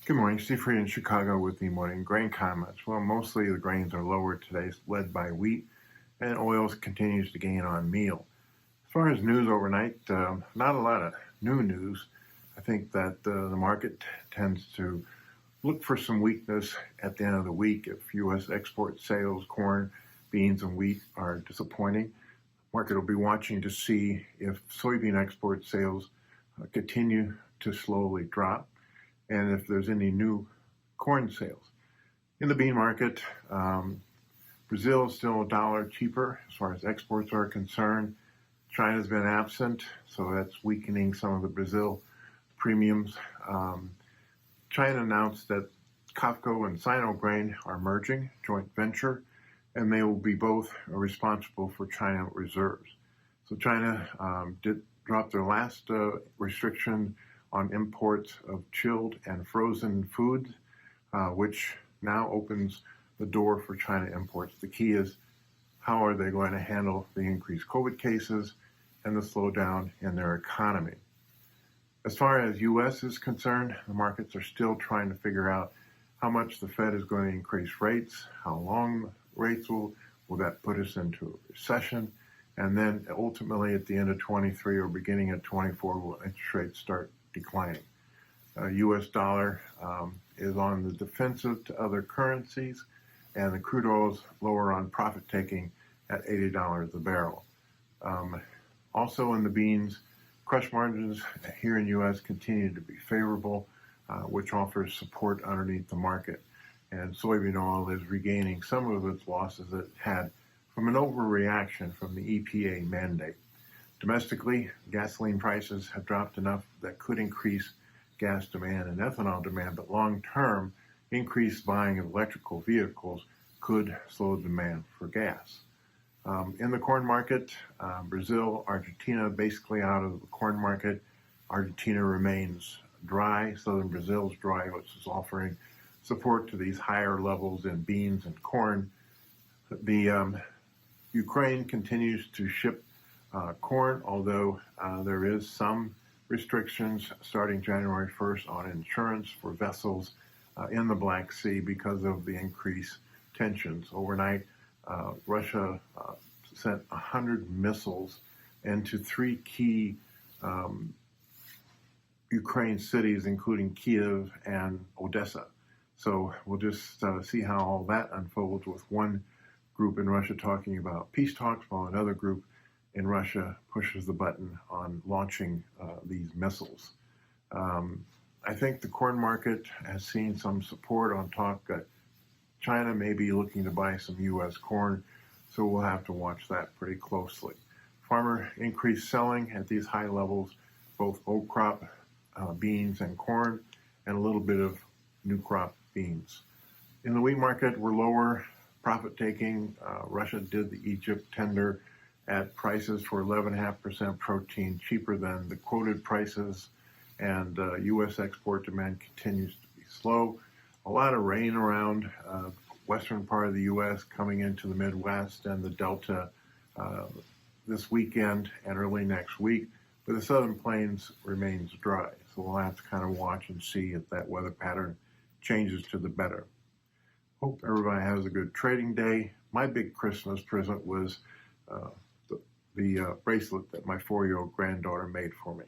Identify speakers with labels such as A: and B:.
A: Good morning. Steve Freed in Chicago with the morning grain comments. Well, mostly the grains are lower today, led by wheat, and oils continues to gain on meal. As far as news overnight, not a lot of new news. I think that the market tends to look for some weakness at the end of the week if U.S. export sales, corn, beans, and wheat are disappointing. Market will be watching to see if soybean export sales continue to slowly drop, and if there's any new corn sales. In the bean market, Brazil is still $1 cheaper as far as exports are concerned. China's been absent, so that's weakening some of the Brazil premiums. China announced that COFCO and Sino-Grain are merging, joint venture, and they will be both responsible for China reserves. So China did drop their last restriction on imports of chilled and frozen foods, which now opens the door for China imports. The key is how are they going to handle the increased COVID cases and the slowdown in their economy. As far as U.S. is concerned, the markets are still trying to figure out how much the Fed is going to increase rates, how long rates will that put us into a recession, and then ultimately at the end of 23 or beginning of 24 will interest rates start declining. U.S. dollar is on the defensive to other currencies, and the crude oil is lower on profit taking at $80 a barrel. Also in the beans, crush margins here in U.S. continue to be favorable, which offers support underneath the market. And soybean oil is regaining some of its losses it had from an overreaction from the EPA mandate. Domestically, gasoline prices have dropped enough that could increase gas demand and ethanol demand, but long-term, increased buying of electrical vehicles could slow demand for gas. In the corn market, Brazil, Argentina basically out of the corn market. Argentina remains dry. Southern Brazil is dry, which is offering support to these higher levels in beans and corn. The Ukraine continues to ship corn, although there is some restrictions starting January 1st on insurance for vessels in the Black Sea because of the increased tensions. Overnight, Russia sent 100 missiles into three key Ukraine cities, including Kiev and Odessa. So we'll just see how all that unfolds, with one group in Russia talking about peace talks, while another group in Russia pushes the button on launching these missiles. I think the corn market has seen some support on talk that China may be looking to buy some U.S. corn, so we'll have to watch that pretty closely. Farmer increased selling at these high levels, both old crop beans and corn, and a little bit of new crop beans. In the wheat market, we're lower profit taking. Russia did the Egypt tender at prices for 11.5% protein, cheaper than the quoted prices, and U.S. export demand continues to be slow. A lot of rain around western part of the U.S. coming into the Midwest and the Delta this weekend and early next week, but the Southern Plains remains dry. So we'll have to kind of watch and see if that weather pattern changes to the better. Hope everybody has a good trading day. My big Christmas present was the bracelet that my 4-year-old granddaughter made for me.